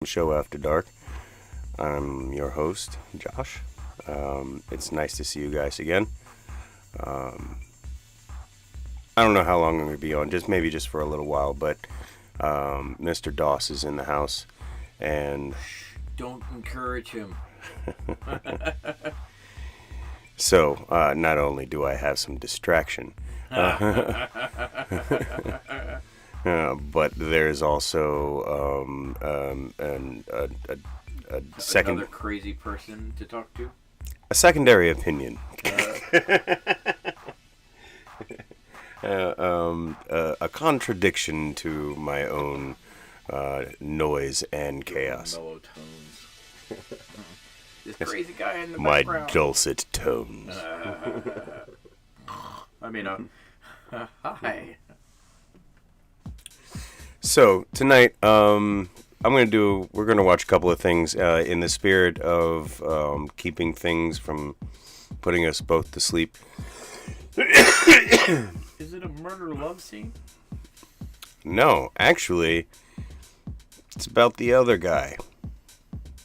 Show After Dark. I'm your host, Josh. It's nice to see you guys again. Um, I don't know how long I'm going to be on, maybe for a little while, but Mr. Doss is in the house, and Don't encourage him. so not only do I have some distraction, but there's also a second, Another crazy person to talk to. a secondary opinion. A contradiction to my own noise and chaos. Mellow tones. This crazy guy in the My background. dulcet tones. Hi. So tonight, we're gonna watch a couple of things in the spirit of keeping things from putting us both to sleep. Is it a murder love scene? No, actually, it's about the other guy,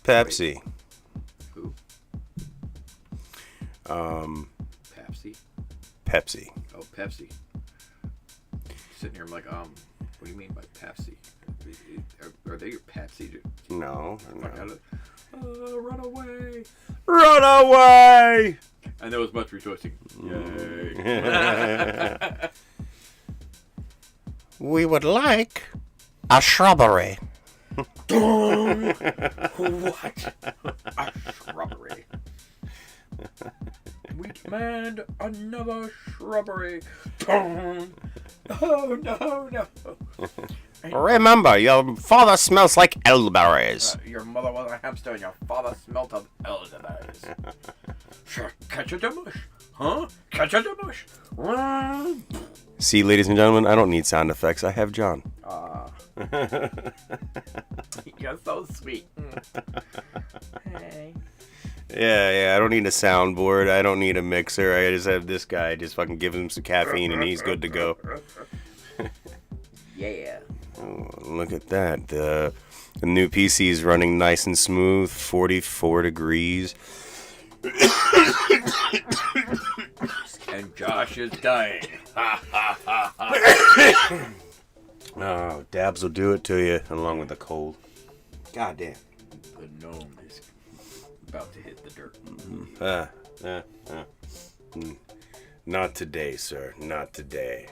Pepsi. Who? Pepsi. Pepsi. Oh, Pepsi. Sitting here, I'm like, what do you mean by Pepsi? Are they your Pepsi? No. Run away! Run away! And there was much rejoicing. Yay! We would like a shrubbery. What? A shrubbery. We demand another shrubbery. Oh, no. Remember, your father smells like elderberries. Your mother was a hamster and your father smelt of elderberries. Catch a demush. Huh? Catch a demush. See, ladies and gentlemen, I don't need sound effects. I have John. You're so sweet. Hey. Yeah, I don't need a soundboard. I don't need a mixer. I just have this guy. Just fucking give him some caffeine and he's good to go. Yeah. Oh, look at that. The new PC is running nice and smooth. 44 degrees. And Josh is dying. Oh, dabs will do it to you, along with the cold. God damn. The gnome is about to hit the dirt. Not today, sir. Not today.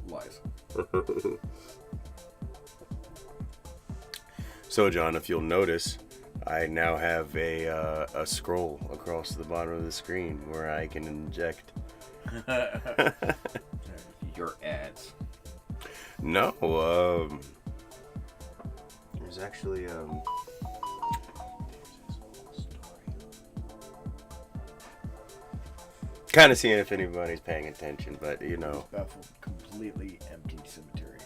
Lies. So, John, if you'll notice, I now have a scroll across the bottom of the screen where I can inject. Your ads. No, there's actually kind of seeing if anybody's paying attention, but you know. About a completely empty cemetery.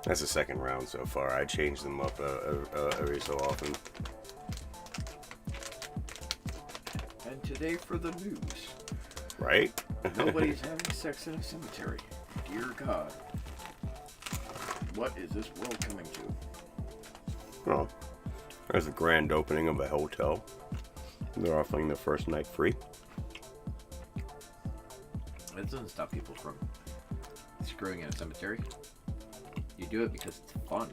That's the second round so far. I change them up every so often. And today for the news. Right? Nobody's having sex in a cemetery. Dear God. What is this world coming to? Well, there's a grand opening of a hotel. They're offering the first night free. It doesn't stop people from screwing in a cemetery. You do it because it's fun.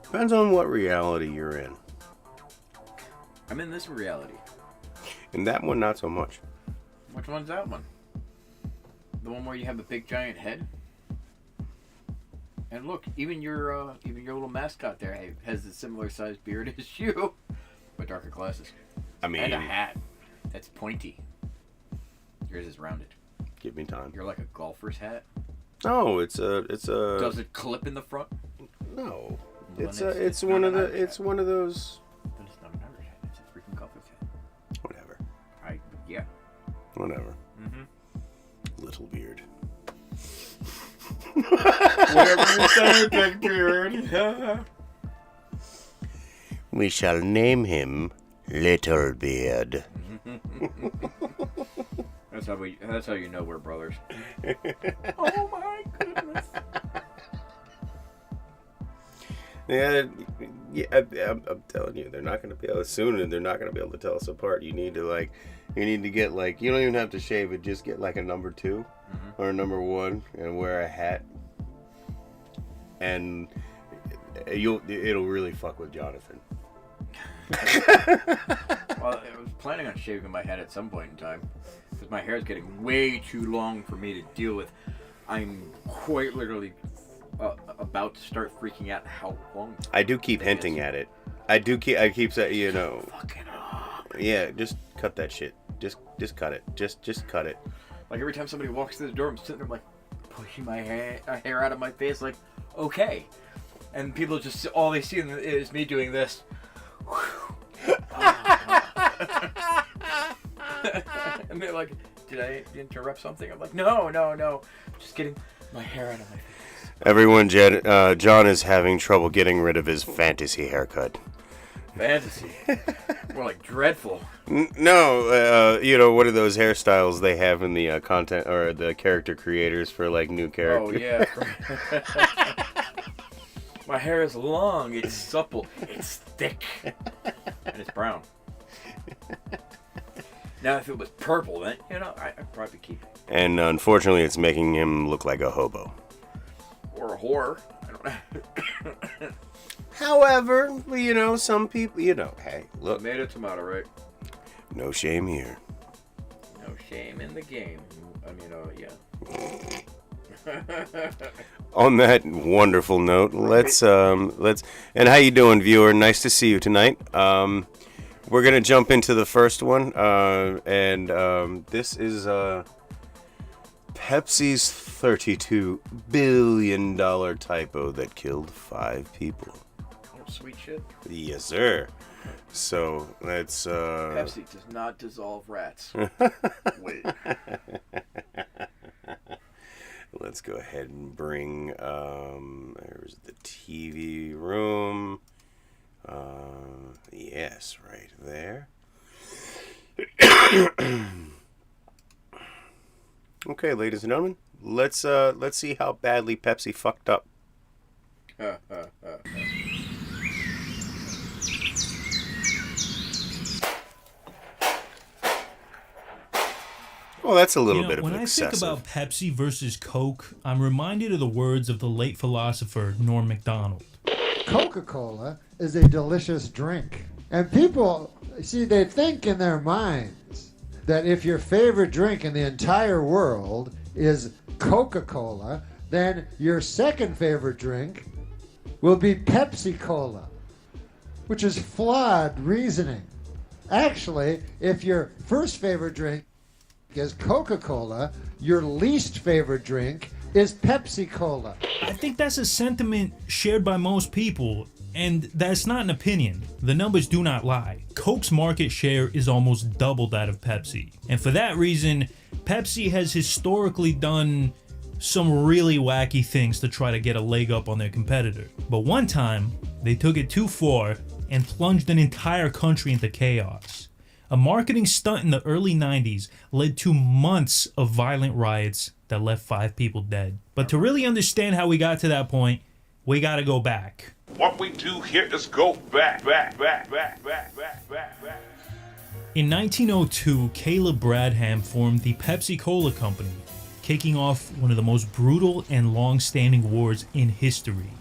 Depends on what reality you're in. I'm in this reality. In that one, not so much. Which one's that one? The one where you have a big giant head? And look, even your little mascot there has a similar sized beard as you, but darker glasses. I mean, And a hat that's pointy. Yours is rounded. give me time. You're like a golfer's hat. No, it's a. Does it clip in the front? No, Well, it's then it's not one of an the. Irish It's hat. one of those. Then it's not an Irish hat. It's a freaking golfer's hat. Whatever. Yeah. Whatever. Mm-hmm. Little beard. Whatever you say, big beard. We shall name him Little beard. That's how you know we're brothers. Oh my goodness. Yeah, I'm telling you, they're not going to be able to, soon, they're not going to be able to tell us apart. You need to get like, you don't even have to shave it, just get like a number 2 or a number 1 and wear a hat. And it'll really fuck with Jonathan. Well, I was planning on shaving my head at some point in time because my hair is getting way too long for me to deal with. I'm quite literally about to start freaking out how long. I do keep hinting at it. I keep saying, you know. Fucking up. Yeah, just cut that shit. Just cut it. Just cut it. Like every time somebody walks through the door, I'm sitting there like pushing my hair out of my face, like okay, and people just all they see is me doing this. And they're like, did I interrupt something? I'm like, no, just getting my hair out of my face. Everyone, John is having trouble getting rid of his fantasy haircut. Fantasy? More like dreadful. No, you know, what are those hairstyles they have in the content or the character creators for like new characters? Oh, yeah. My hair is long, it's supple, it's thick, and it's brown. Now, if it was purple, then, you know, I'd probably keep it. And unfortunately, it's making him look like a hobo. Or a whore. I don't know. However, you know, some people, you know, hey, look. Tomato, tomato, right? No shame here. No shame in the game. I mean, yeah. On that wonderful note, let's and how you doing, viewer? Nice to see you tonight. We're gonna jump into the first one, and this is Pepsi's $32 billion typo that killed 5 people. Oh, sweet shit. Yes, sir. So let's. Pepsi does not dissolve rats. Wait. Let's go ahead and bring. There's the TV room. Yes, right there. Okay, ladies and gentlemen, let's see how badly Pepsi fucked up. Well, that's a little bit of when excessive. I think about Pepsi versus Coke, I'm reminded of the words of the late philosopher Norm Macdonald. Coca-Cola is a delicious drink. And people, see, they think in their minds that if your favorite drink in the entire world is Coca-Cola, then your second favorite drink will be Pepsi-Cola, which is flawed reasoning. Actually, if your first favorite drink is Coca-Cola, your least favorite drink is Pepsi-Cola. I think that's a sentiment shared by most people, and that's not an opinion. The numbers do not lie. Coke's market share is almost double that of Pepsi. And for that reason, Pepsi has historically done some really wacky things to try to get a leg up on their competitor. But one time, they took it too far and plunged an entire country into chaos. A marketing stunt in the early 90s led to months of violent riots that left 5 people dead. But to really understand how we got to that point, we gotta go back. What we do here is go back. In 1902, Caleb Bradham formed the Pepsi-Cola Company, kicking off one of the most brutal and long-standing wars in history,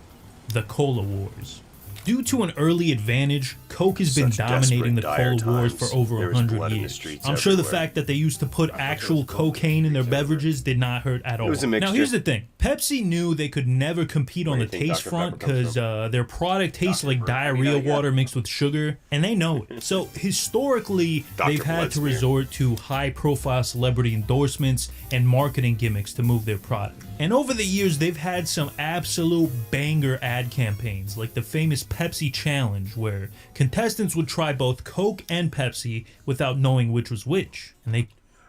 the Cola Wars. Due to an early advantage, Coke has been dominating the Cola Wars for over 100 years. I'm sure the fact that they used to put actual cocaine in their beverages did not hurt at all. Now here's the thing, Pepsi knew they could never compete on the taste front because their product tastes like diarrhea water mixed with sugar, and they know it. So historically, they've had to resort to high-profile celebrity endorsements and marketing gimmicks to move their product. And over the years, they've had some absolute banger ad campaigns, like the famous Pepsi Challenge, where contestants would try both Coke and Pepsi without knowing which was which. And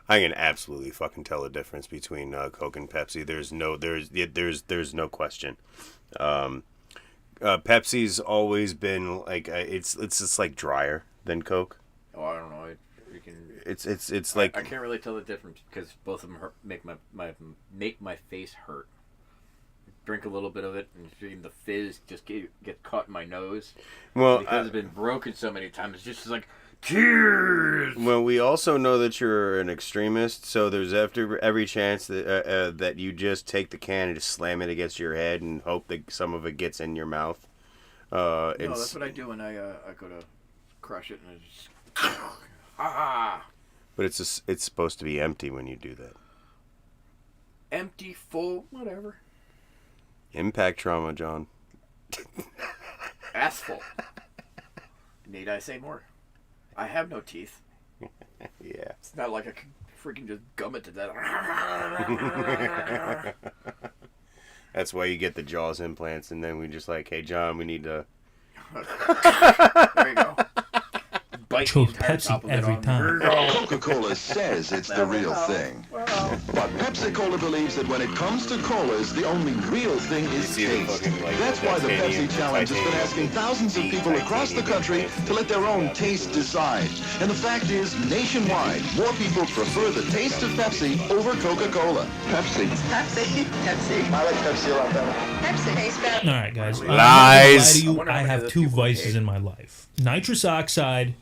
I can absolutely fucking tell the difference between Coke and Pepsi. There's no question. Pepsi's always been like it's just like drier than Coke. It's like I can't really tell the difference because both of them make my face hurt. Drink a little bit of it, and the fizz just get caught in my nose. Well, because it's been broken so many times, it's just like tears. Well, we also know that you're an extremist, so there's every chance that that you just take the can and just slam it against your head and hope that some of it gets in your mouth. No, that's what I do when I go to crush it, and I just But it's supposed to be empty when you do that. Empty, full, whatever. Impact trauma, John. Asphalt. Need I say more? I have no teeth. Yeah. It's not like I can freaking just gum it to death. That's why you get the Jaws implants, and then we just like, hey, John, we need to... There you go. Bite Chose the entire Pepsi top of it every on. time. Coca-Cola says it's the real thing. But Pepsi-Cola believes that when it comes to colas, the only real thing is see the taste. fucking, like, That's why the titanium- Pepsi Challenge has been asking thousands of people across the country to let their own taste decide. And the fact is, nationwide, more people prefer the taste of Pepsi over Coca-Cola. Pepsi. Pepsi. Pepsi. I like Pepsi a lot better. Pepsi tastes better. All right, guys. I'm not gonna Lies. lie to you, I wonder how I many of have those two people vices hate. in my life: nitrous oxide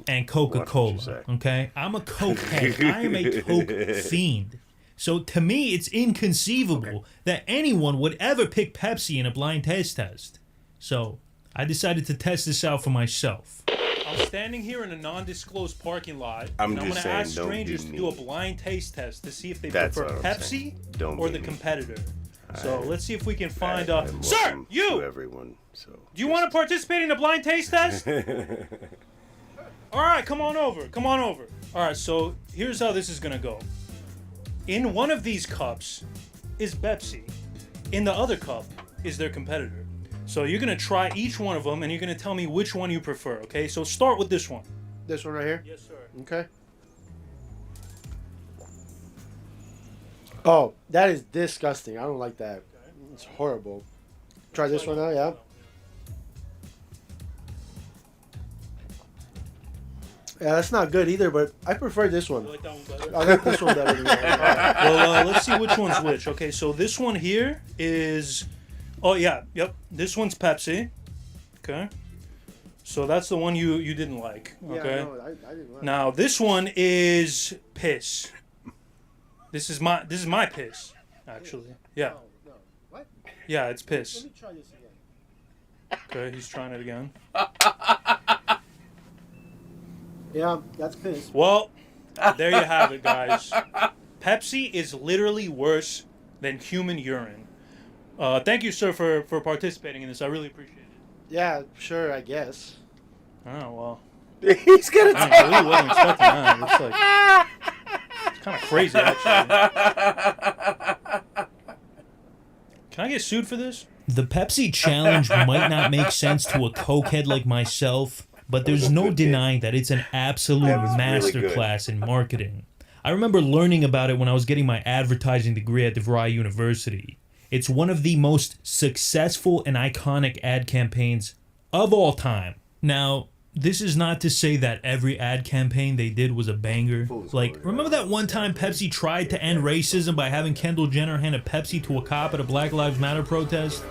and What would Coca-Cola. you say? Okay, I'm a cokehead. I am a coke fiend. So to me, it's inconceivable that anyone would ever pick Pepsi in a blind taste test. So I decided to test this out for myself. I'm standing here in a non-disclosed parking lot. I'm and I'm just gonna ask saying, don't be strangers to do a mean. blind taste test to see if they That's prefer what I'm Pepsi saying. Don't or be the mean. competitor. So let's see if we can find And Sir, welcome to you! everyone. So Do you want to participate in a blind taste test? All right, come on over. Come on over. All right, so here's how this is going to go. In one of these cups is Pepsi. In the other cup is their competitor. So you're going to try each one of them, and you're going to tell me which one you prefer, okay? So start with this one. This one right here? Yes, sir. Okay. Oh, that is disgusting. I don't like that. It's horrible. Try this one out, yeah? Yeah, that's not good either, but I prefer this one. You like that one better? I like this one better than that one. Well, let's see which one's which. Okay, so this one here is... Oh, yeah, yep. This one's Pepsi. Okay. So that's the one you didn't like. Okay. Yeah, no, I didn't like Now this one is piss. This is my piss, actually. Yeah. No. What? Yeah, it's piss. Let me try this again. Okay, he's trying it again. Yeah, that's piss. Well, there you have it, guys. Pepsi is literally worse than human urine. Thank you, sir, for participating in this. I really appreciate it. Yeah, sure, I guess. Oh, well. he's gonna. I really wasn't expecting that. It's kind of crazy, actually. Can I get sued for this? The Pepsi challenge might not make sense to a cokehead like myself, but there's no denying that it's an absolute That was really good. masterclass in marketing. I remember learning about it when I was getting my advertising degree at DeVry University. It's one of the most successful and iconic ad campaigns of all time. Now, this is not to say that every ad campaign they did was a banger. Like, remember that one time Pepsi tried to end racism by having Kendall Jenner hand a Pepsi to a cop at a Black Lives Matter protest?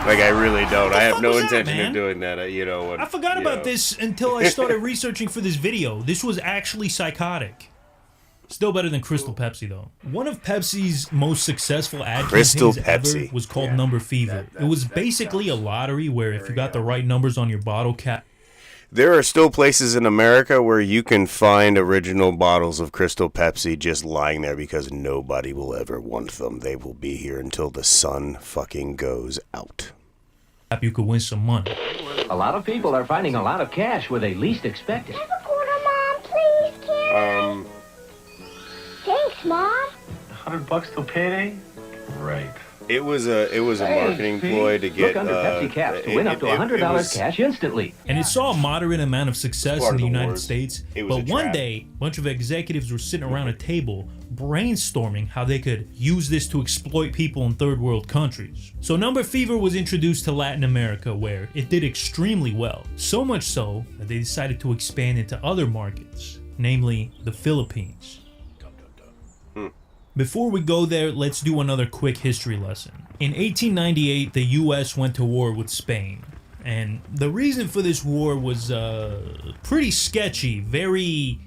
Like, I really don't. I have no was that, intention man? of doing that. I forgot about this until I started researching for this video. This was actually psychotic. Still better than Crystal Pepsi, though. One of Pepsi's most successful ad Crystal campaigns Pepsi. ever was called Number Fever. It was basically a lottery where if you got the right numbers on your bottle cap, There are still places in America where you can find original bottles of Crystal Pepsi just lying there because nobody will ever want them. They will be here until the sun fucking goes out. you could win some money. A lot of people are finding a lot of cash where they least expect it. Have a quarter, Mom, please, Karen. Thanks, Mom. $100 till payday? Right. It was a marketing ploy to get Look under Pepsi caps to win up to $100 cash instantly. And it saw a moderate amount of success in the United States. But one trap. day, a bunch of executives were sitting around a table brainstorming how they could use this to exploit people in third world countries. So number fever was introduced to Latin America, where it did extremely well. So much so that they decided to expand into other markets, namely the Philippines. Before we go there, let's do another quick history lesson. In 1898, the US went to war with Spain. And the reason for this war was pretty sketchy, very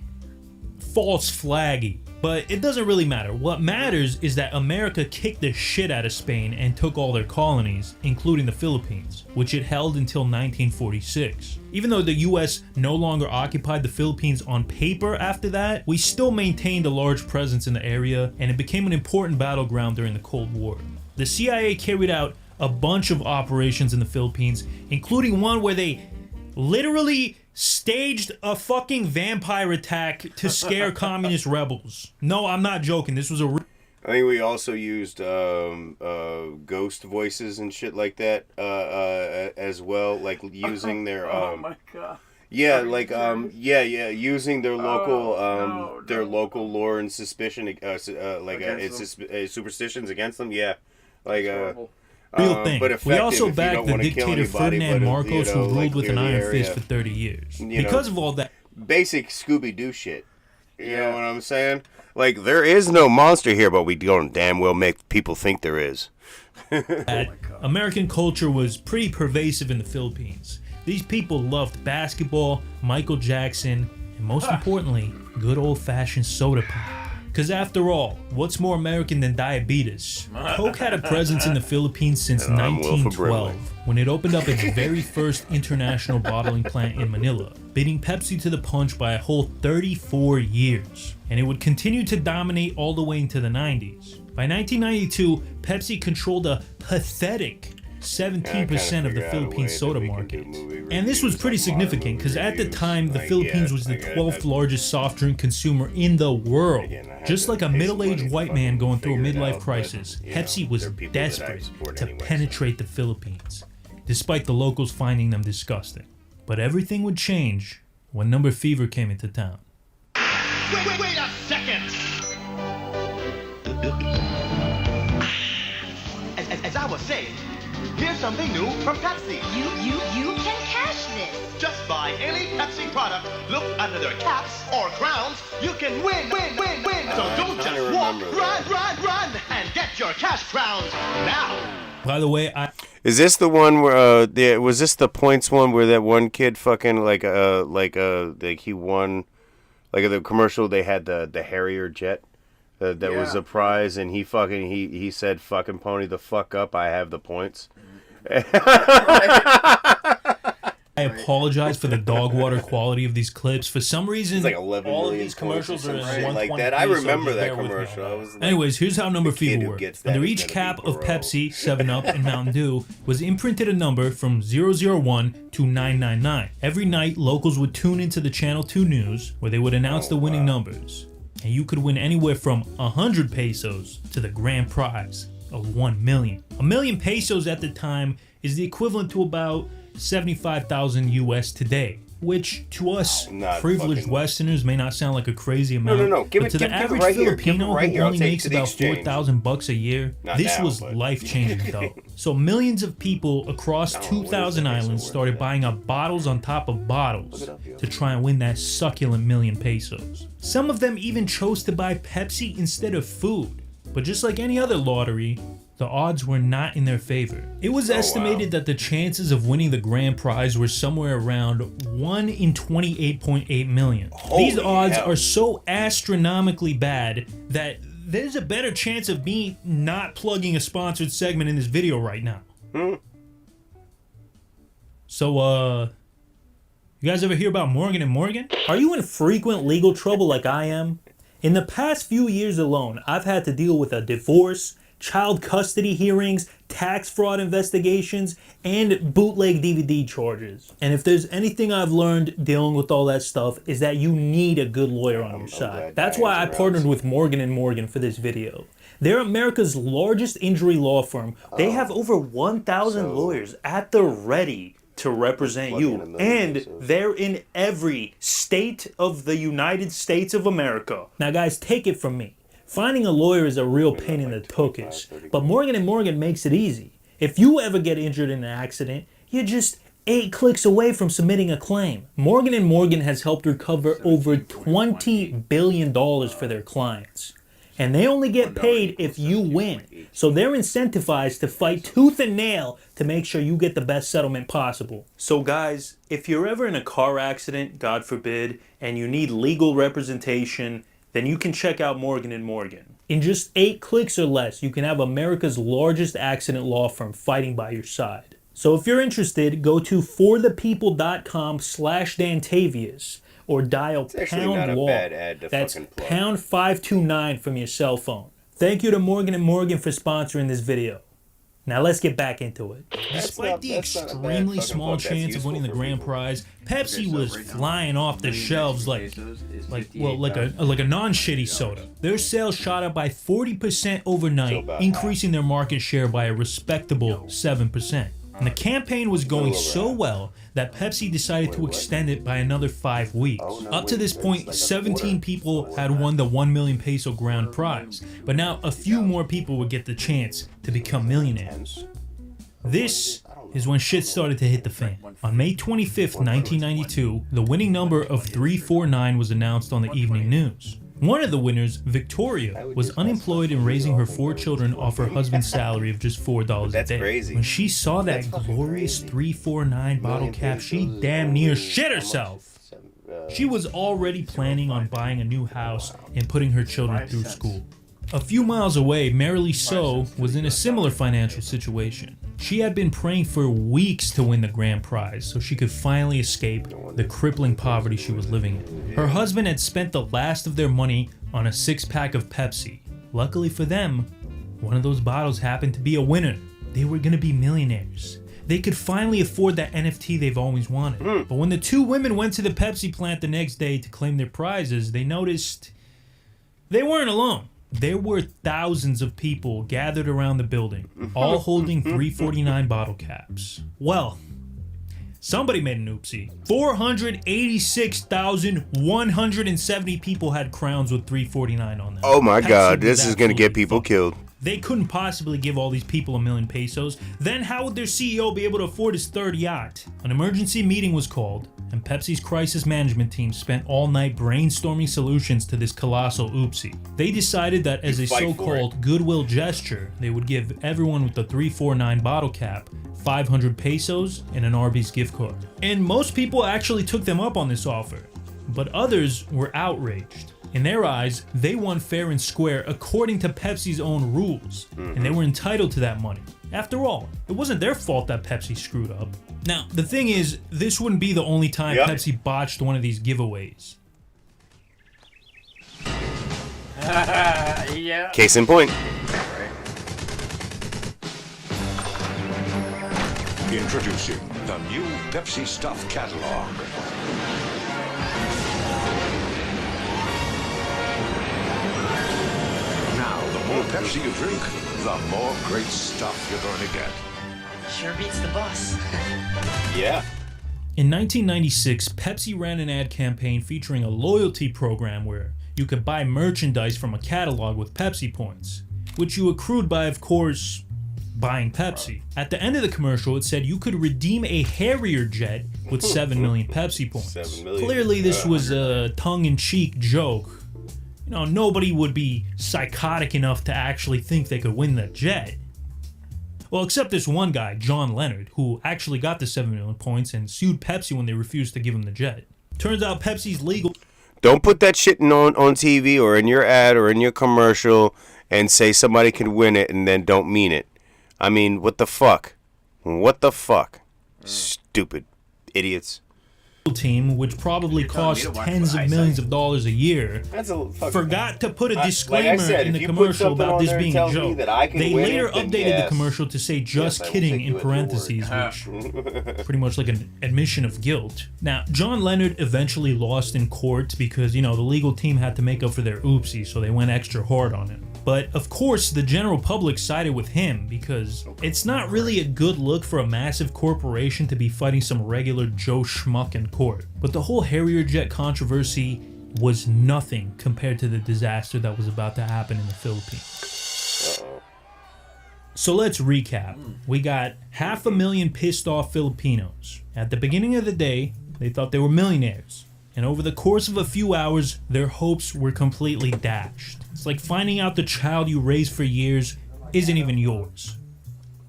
false flaggy. But it doesn't really matter. What matters is that America kicked the shit out of Spain and took all their colonies, including the Philippines, which it held until 1946. Even though the US no longer occupied the Philippines on paper after that, we still maintained a large presence in the area, and it became an important battleground during the Cold War. The CIA carried out a bunch of operations in the Philippines, including one where they literally staged a fucking vampire attack to scare communist rebels. No, I'm not joking. This was a I think we also used ghost voices and shit like that as well, like using their oh my god. yeah, like using their local their local lore and suspicion superstitions against them. Yeah, like real thing. But We also if you backed don't the wanna kill dictator anybody, Ferdinand but, Marcos, who ruled like, with an clear the iron fist area. for 30 years. You Because know, of all that, basic Scooby-Doo shit. You know what I'm saying? Like, there is no monster here, but we don't damn well make people think there is. American culture was pretty pervasive in the Philippines. These people loved basketball, Michael Jackson, and most importantly, good old-fashioned soda pop. Because after all, what's more American than diabetes? Coke had a presence in the Philippines since 1912, when it opened up its very first international bottling plant in Manila, beating Pepsi to the punch by a whole 34 years. And it would continue to dominate all the way into the 90s. By 1992, Pepsi controlled a pathetic 17% of the Philippine soda market. And this was pretty significant because at the time, the Philippines was the 12th largest soft drink consumer in the world. Just like a middle-aged white man going through a midlife crisis, Pepsi was desperate to penetrate the Philippines, despite the locals finding them disgusting. But everything would change when number fever came into town. Wait a second! As I was saying, here's something new from Pepsi. You can cash this. Just buy any Pepsi product, look under their caps or crowns, you can win. So don't just walk, run, and get your cash crowns now. By the way, Is this the one where was this the points one where that one kid fucking like he won, like the commercial they had the Harrier jet that was a prize, and he said fucking pony the fuck up, I have the points. I apologize for the dog water quality of these clips. For some reason, It's like 11 all of million these commercials are in shit like 120p, that. I so remember just that bear with me commercial. on that. I was like, Anyways, here's how number the kid fever who worked. gets that Under is each gonna cap be of parole. Pepsi, 7-Up, and Mountain Dew was imprinted a number from 001 to 999. Every night, locals would tune into the Channel 2 News, where they would announce the winning numbers. And you could win anywhere from 100 pesos to the grand prize of 1 million. A million pesos at the time is the equivalent to about 75,000 US today, which to us privileged Westerners may not sound like a crazy amount. No. But to the average right here. Give it Filipino right who here. I'll only take makes to the about exchange. $4,000 a year, Not this now, was but- life-changing though. So millions of people across 2,000 islands started buying up bottles on top of bottles to try and win that succulent million pesos. Some of them even chose to buy Pepsi instead of food. But just like any other lottery, the odds were not in their favor. It was estimated that the chances of winning the grand prize were somewhere around 1 in 28.8 million. These odds are so astronomically bad that there's a better chance of me not plugging a sponsored segment in this video right now. So, you guys ever hear about Morgan & Morgan? Are you in frequent legal trouble like I am? In the past few years alone, I've had to deal with a divorce, child custody hearings, tax fraud investigations, and bootleg DVD charges. And if there's anything I've learned dealing with all that stuff is that you need a good lawyer on your side. That's why I partnered with Morgan & Morgan for this video. They're America's largest injury law firm. They have over 1,000 lawyers at the ready to represent you. And they're in every state of the United States of America. Now guys, take it from me. Finding a lawyer is a real pain in the tuchus, but Morgan & Morgan makes it easy. If you ever get injured in an accident, you're just 8 clicks away from submitting a claim. Morgan & Morgan has helped recover over $20 billion for their clients. And they only get paid if you win. So they're incentivized to fight tooth and nail to make sure you get the best settlement possible. So guys, if you're ever in a car accident, God forbid, and you need legal representation, then you can check out Morgan & Morgan. In just 8 clicks or less, you can have America's largest accident law firm fighting by your side. So if you're interested, go to forthepeople.com/Dantavius. Or dial pound law. That's pound 529 from your cell phone. Thank you to Morgan & Morgan for sponsoring this video. Now let's get back into it. Despite the extremely small chance of winning the grand prize, Pepsi was flying off the shelves like a non-shitty soda. Their sales shot up by 40% overnight, increasing their market share by a respectable 7%. And the campaign was going so well that Pepsi decided to extend it by another 5 weeks. Up to this point, 17 people had won the 1 million peso grand prize, but now a few more people would get the chance to become millionaires. This is when shit started to hit the fan. On May 25th, 1992, the winning number of 349 was announced on the evening news. One of the winners, Victoria, was unemployed and raising her 4 children off her husband's salary of just $4 a day. Crazy. When she saw that glorious 349 bottle cap, she damn near shit herself. She was already planning on buying a new house and putting her children through school. A few miles away, Marilee So was in a similar financial situation. She had been praying for weeks to win the grand prize so she could finally escape the crippling poverty she was living in. Her husband had spent the last of their money on a 6-pack of Pepsi. Luckily for them, one of those bottles happened to be a winner. They were gonna be millionaires. They could finally afford that NFT they've always wanted. But when the 2 women went to the Pepsi plant the next day to claim their prizes, they noticed they weren't alone. There were thousands of people gathered around the building, all holding 349 bottle caps. Well, somebody made an oopsie. 486,170 people had crowns with 349 on them. Oh my Pepsi God, was this is gonna get absolutely people fucked. killed. They couldn't possibly give all these people 1 million pesos. Then how would their CEO be able to afford his 3rd yacht? An emergency meeting was called, and Pepsi's crisis management team spent all night brainstorming solutions to this colossal oopsie. They decided that as a so-called goodwill gesture, they would give everyone with the 349 bottle cap 500 pesos and an Arby's gift card. And most people actually took them up on this offer, but others were outraged. In their eyes, they won fair and square according to Pepsi's own rules, and they were entitled to that money. After all, it wasn't their fault that Pepsi screwed up. Now, the thing is, this wouldn't be the only time Pepsi botched one of these giveaways. Yeah. Case in point. Introducing the new Pepsi Stuff catalog. Now, the more Pepsi you drink, the more great stuff you're going to get. Sure beats the bus. Yeah. In 1996, Pepsi ran an ad campaign featuring a loyalty program where you could buy merchandise from a catalog with Pepsi points, which you accrued by, of course, buying Pepsi. At the end of the commercial, it said you could redeem a Harrier jet with 7 million Pepsi points. 7 million. Clearly, this was a tongue-in-cheek joke. You know, nobody would be psychotic enough to actually think they could win the jet. Well, except this one guy, John Leonard, who actually got the 7 million points and sued Pepsi when they refused to give him the jet. Turns out Pepsi's legal. Don't put that shit on TV or in your ad or in your commercial and say somebody can win it and then don't mean it. I mean, what the fuck? What the fuck? Stupid idiots. Team, which probably costs tens of millions of dollars a year, forgot to put a disclaimer in the commercial about this being a joke. They later updated the commercial to say "just kidding" in parentheses, which pretty much like an admission of guilt. Now, John Leonard eventually lost in court because, you know, the legal team had to make up for their oopsie, so they went extra hard on him. But of course, the general public sided with him because it's not really a good look for a massive corporation to be fighting some regular Joe Schmuck in court. But the whole Harrier jet controversy was nothing compared to the disaster that was about to happen in the Philippines. So let's recap. We got 500,000 pissed off Filipinos. At the beginning of the day, they thought they were millionaires. And over the course of a few hours, their hopes were completely dashed. It's like finding out the child you raised for years isn't even yours.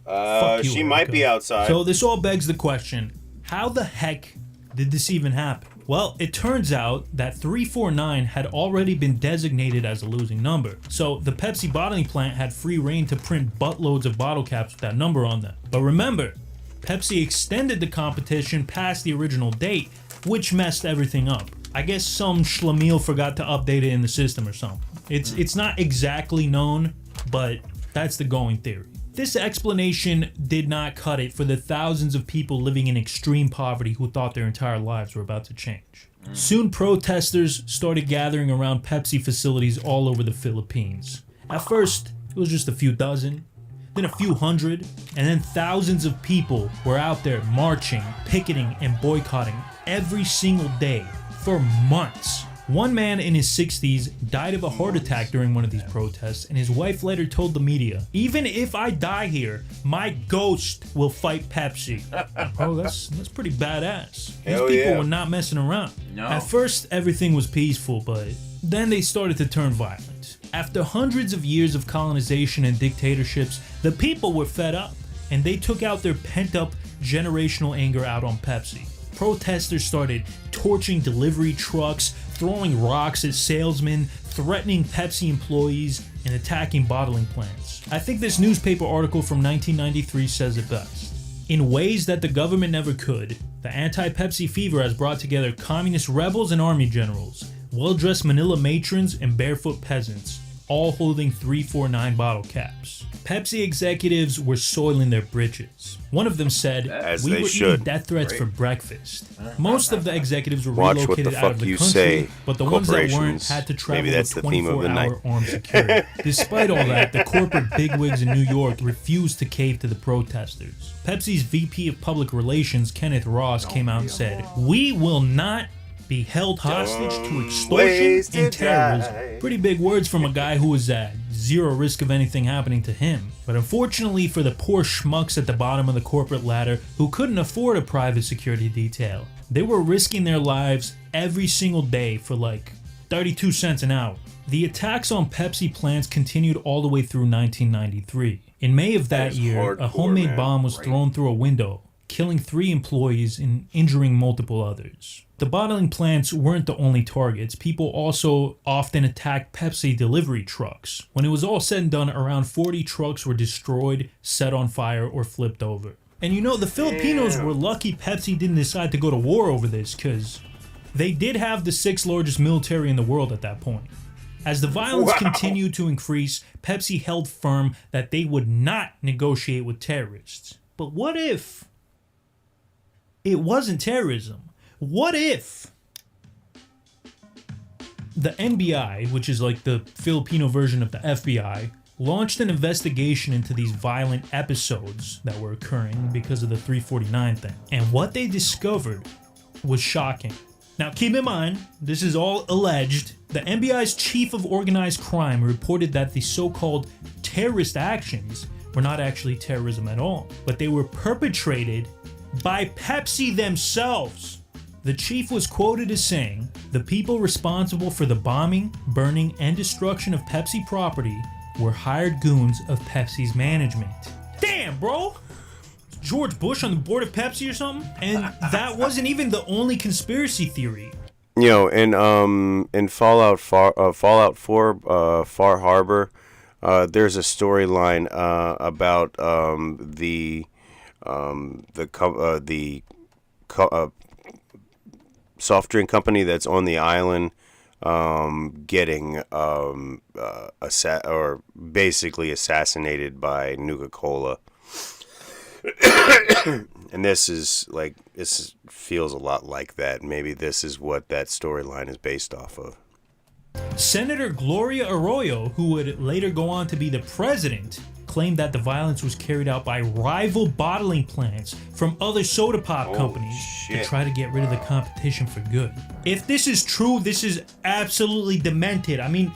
Fuck you, she might be outside. So this all begs the question, how the heck did this even happen? Well, it turns out that 349 had already been designated as a losing number. So the Pepsi bottling plant had free reign to print buttloads of bottle caps with that number on them. But remember, Pepsi extended the competition past the original date, which messed everything up. I guess some schlemiel forgot to update it in the system or something. It's not exactly known, but that's the going theory. This explanation did not cut it for the thousands of people living in extreme poverty who thought their entire lives were about to change. Soon protesters started gathering around Pepsi facilities all over the Philippines. At first, it was just a few dozen, then a few hundred, and then thousands of people were out there marching, picketing, and boycotting every single day for months. One man in his 60s died of a heart attack during one of these protests, and his wife later told the media, "Even if I die here, my ghost will fight Pepsi." Oh, that's pretty badass. These people were not messing around. No. At first, everything was peaceful, but then they started to turn violent. After hundreds of years of colonization and dictatorships, the people were fed up, and they took out their pent-up generational anger out on Pepsi. Protesters started torching delivery trucks, throwing rocks at salesmen, threatening Pepsi employees, and attacking bottling plants. I think this newspaper article from 1993 says it best. In ways that the government never could, the anti-Pepsi fever has brought together communist rebels and army generals, well-dressed Manila matrons, and barefoot peasants, all holding 349 bottle caps. Pepsi executives were soiling their britches. One of them said, As "We they were should. eating death threats for breakfast." Most of the executives were Watch what the relocated out of fuck the you country, say, but the ones that weren't corporations. had to travel Maybe that's with the theme of the night. 24-hour armed security. Despite all that, the corporate bigwigs in New York refused to cave to the protesters. Pepsi's VP of Public Relations, Kenneth Ross, came out and said, "We will not be held hostage to extortion and terrorism." Pretty big words from a guy who was at zero risk of anything happening to him. But unfortunately for the poor schmucks at the bottom of the corporate ladder who couldn't afford a private security detail, they were risking their lives every single day for like 32 cents an hour. The attacks on Pepsi plants continued all the way through 1993. In May of that year, a homemade bomb was thrown through a window, killing 3 employees and injuring multiple others. The bottling plants weren't the only targets. People also often attacked Pepsi delivery trucks. When it was all said and done, around 40 trucks were destroyed, set on fire, or flipped over. And you know, the Filipinos were lucky Pepsi didn't decide to go to war over this, because they did have the 6th largest military in the world at that point. As the violence continued to increase, Pepsi held firm that they would not negotiate with terrorists. But what if it wasn't terrorism? What if the NBI, which is like the Filipino version of the FBI, launched an investigation into these violent episodes that were occurring because of the 349 thing? And what they discovered was shocking. Now keep in mind, this is all alleged. The NBI's chief of organized crime reported that the so-called terrorist actions were not actually terrorism at all, but they were perpetrated by Pepsi themselves. The chief was quoted as saying, "The people responsible for the bombing, burning, and destruction of Pepsi property were hired goons of Pepsi's management." Damn, bro! George Bush on the board of Pepsi or something? And that wasn't even the only conspiracy theory. You know, in Fallout 4, Far Harbor, there's a storyline about the soft drink company that's on the island getting basically assassinated by Nuka-Cola. And this feels a lot like that. Maybe this is what that storyline is based off of. Senator Gloria Arroyo, who would later go on to be the president, claimed that the violence was carried out by rival bottling plants from other soda pop companies to try to get rid of the competition for good. If this is true, this is absolutely demented. I mean,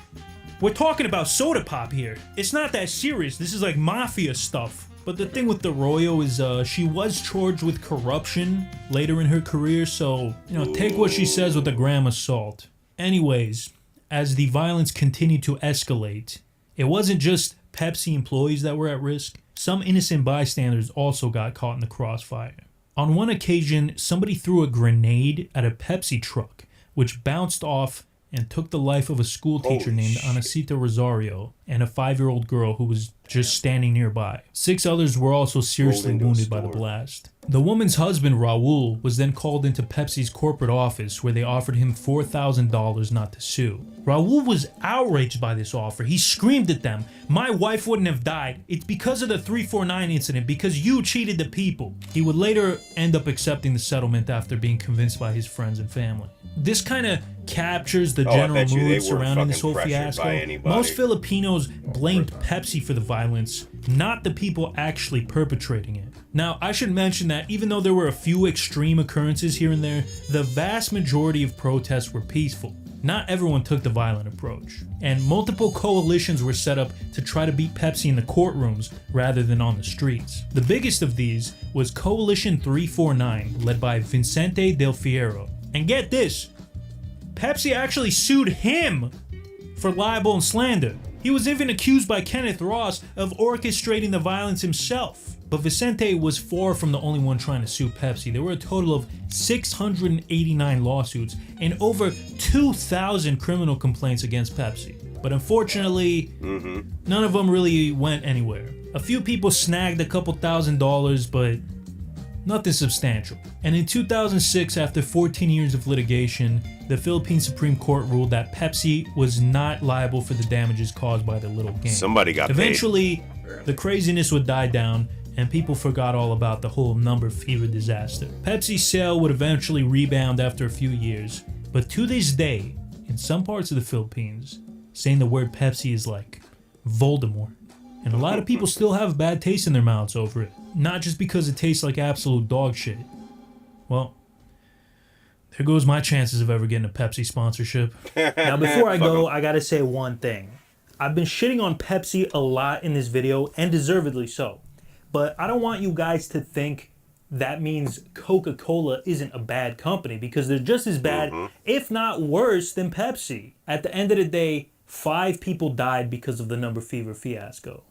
we're talking about soda pop here. It's not that serious. This is like mafia stuff. But the thing with Arroyo is she was charged with corruption later in her career, so, take what she says with a gram of salt. Anyways, as the violence continued to escalate, it wasn't just Pepsi employees that were at risk. Some innocent bystanders also got caught in the crossfire. On one occasion, somebody threw a grenade at a Pepsi truck, which bounced off and took the life of a school teacher named Anacita Rosario and a 5-year-old girl who was just standing nearby. 6 others were also seriously wounded by the blast. The woman's husband, Raul, was then called into Pepsi's corporate office where they offered him $4,000 not to sue. Raul was outraged by this offer. He screamed at them, "My wife wouldn't have died. It's because of the 349 incident, because you cheated the people." He would later end up accepting the settlement after being convinced by his friends and family. This kind of captures the general mood surrounding this whole fiasco. Most Filipinos blamed Pepsi for the violence, not the people actually perpetrating it. Now, I should mention that even though there were a few extreme occurrences here and there, the vast majority of protests were peaceful. Not everyone took the violent approach, and multiple coalitions were set up to try to beat Pepsi in the courtrooms rather than on the streets. The biggest of these was Coalition 349, led by Vicente Del Fierro. And get this, Pepsi actually sued him for libel and slander. He was even accused by Kenneth Ross of orchestrating the violence himself. But Vicente was far from the only one trying to sue Pepsi. There were a total of 689 lawsuits and over 2,000 criminal complaints against Pepsi. But unfortunately, none of them really went anywhere. A few people snagged a couple $1,000s, but nothing substantial. And in 2006, after 14 years of litigation, the Philippine Supreme Court ruled that Pepsi was not liable for the damages caused by the little game. Somebody got Eventually, the craziness would die down, and people forgot all about the whole number fever disaster. Pepsi's sale would eventually rebound after a few years, but to this day, in some parts of the Philippines, saying the word Pepsi is like Voldemort. And a lot of people still have bad taste in their mouths over it. Not just because it tastes like absolute dog shit. Well, there goes my chances of ever getting a Pepsi sponsorship. Now, before I go, I gotta say one thing. I've been shitting on Pepsi a lot in this video, and deservedly so. But I don't want you guys to think that means Coca-Cola isn't a bad company, because they're just as bad, if not worse, than Pepsi. At the end of the day, 5 people died because of the number fever fiasco.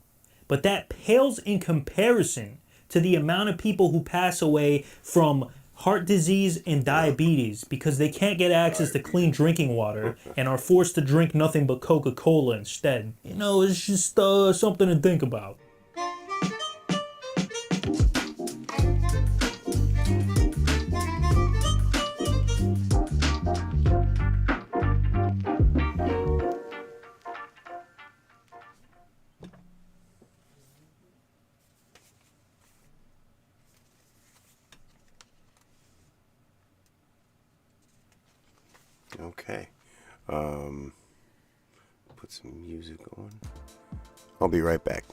But that pales in comparison to the amount of people who pass away from heart disease and diabetes because they can't get access to clean drinking water and are forced to drink nothing but Coca-Cola instead. It's just something to think about. Okay. Put some music on. I'll be right back.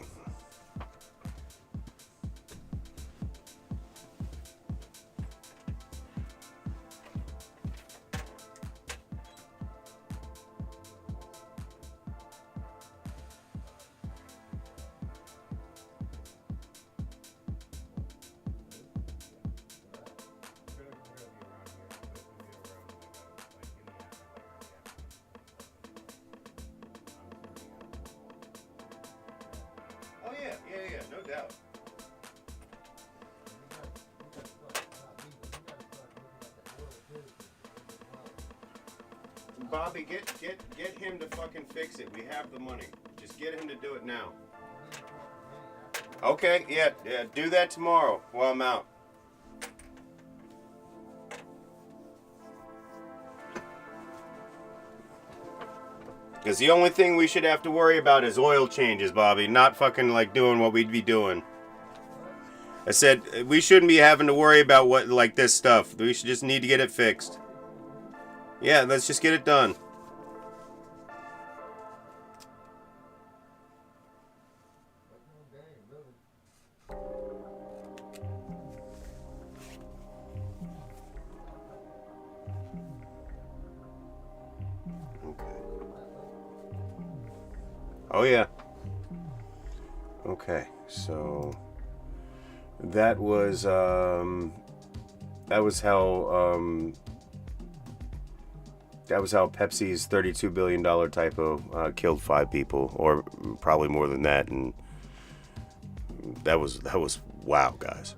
Yeah, no doubt. Bobby, get him to fucking fix it. We have the money. Just get him to do it now. Okay, yeah, do that tomorrow while I'm out. Because the only thing we should have to worry about is oil changes, Bobby, not fucking like doing what we'd be doing. I said we shouldn't be having to worry about what like this stuff. We should just need to get it fixed. Yeah, let's just get it done. Oh yeah. Okay, so that was how Pepsi's $32 billion typo killed 5 people, or probably more than that, and that was wow, guys.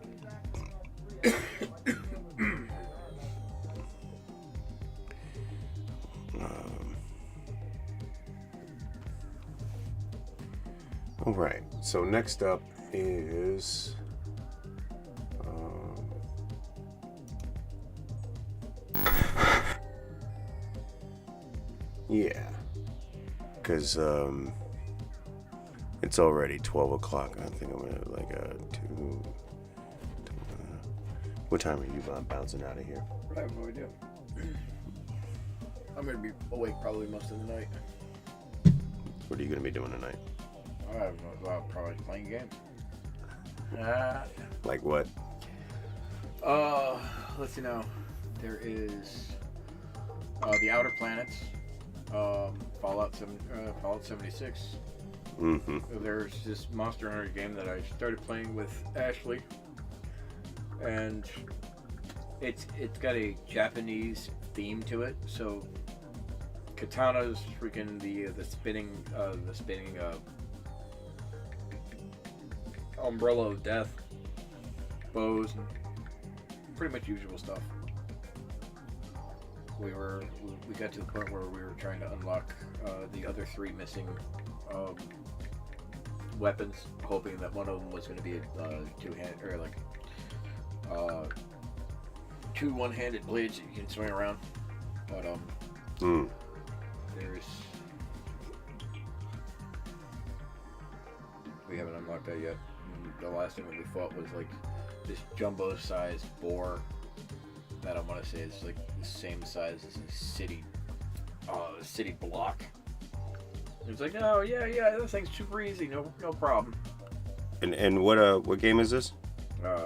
All right. So next up is yeah, because it's already 12 o'clock. I think I'm gonna like two. What time are you bouncing out of here? I have no idea. I'm gonna be awake probably most of the night. What are you gonna be doing tonight? I have no, probably playing games. Like what? Let's see now. There is the Outer Planets, Fallout 76. Mm-hmm. There's this Monster Hunter game that I started playing with Ashley, and it's got a Japanese theme to it. So Katana's freaking the spinning umbrella of death, bows, and pretty much usual stuff. We got to the point where we were trying to unlock the other 3 missing weapons, hoping that one of them was going to be a two-handed, or like 2 one-handed blades that you can swing around. But we haven't unlocked that yet. The last thing that we fought was like this jumbo-sized boar that I want to say is like the same size as a city block. It's like, oh yeah, that thing's super easy, no problem. And what game is this? Let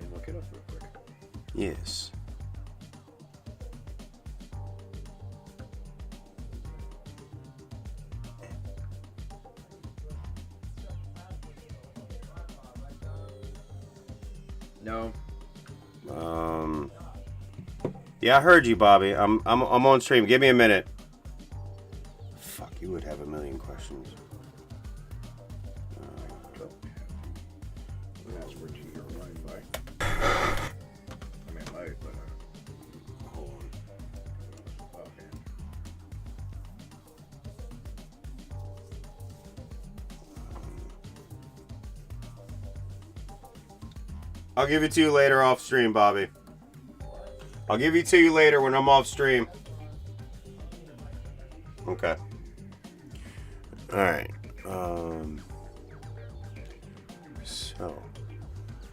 me look it up real quick. Yes. No. Yeah, I heard you, Bobby. I'm on stream. Give me a minute. Fuck, you would have a million questions. Password to your Wi-Fi. I mean, I might, but hold on. Okay. I'll give it to you later off stream, Bobby. I'll give it to you later when I'm off stream. Okay. All right. So.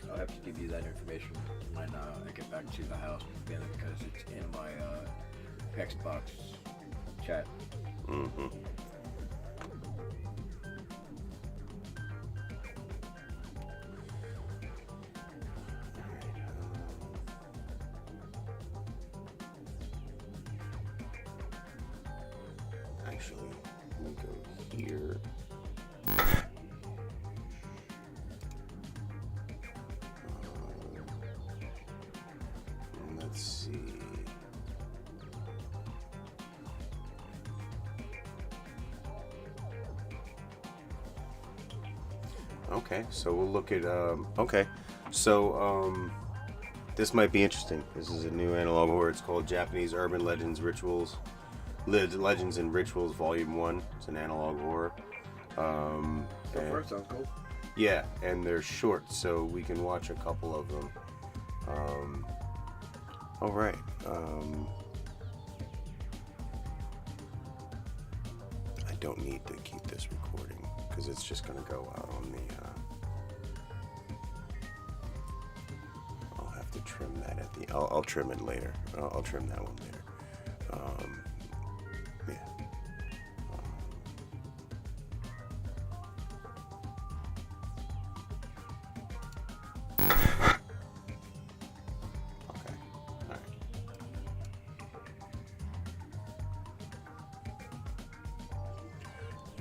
I'll have to give you that information when I get back to the house, because it's in my Xbox chat. Mm-hmm. Actually, let me go here. Let's see. Okay, so we'll look at okay. So this might be interesting. This is a new analog horror. It's called Japanese Urban Legends Legends and Rituals Volume 1. It's an analog horror. So far, it sounds cool. Yeah, and they're short, so we can watch a couple of them. All right. I don't need to keep this recording because it's just going to go out on the. I'll have to trim that at the. I'll trim it later. I'll trim that one later. Yeah.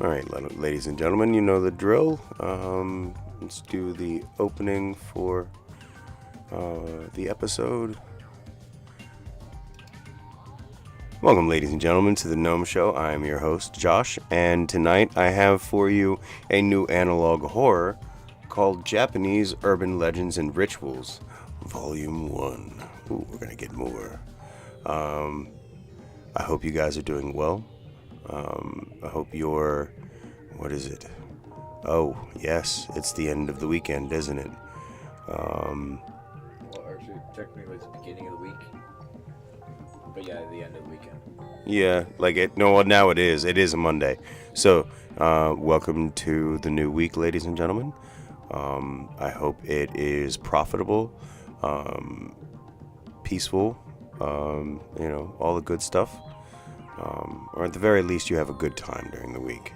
All right, ladies and gentlemen, you know the drill. Let's do the opening for the episode. Welcome, ladies and gentlemen, to the Gnome Show. I am your host, Josh, and tonight I have for you a new analog horror called Japanese Urban Legends and Rituals, Volume 1. Ooh, we're going to get more. I hope you guys are doing well. I hope you're... What is it? Oh, yes, it's the end of the weekend, isn't it? Well, actually, technically it's the beginning of the week. But yeah, the end of the weekend. Yeah, like it. No, well, now it is. It is a Monday. So, welcome to the new week, ladies and gentlemen. I hope it is profitable, peaceful, all the good stuff. Or at the very least, you have a good time during the week.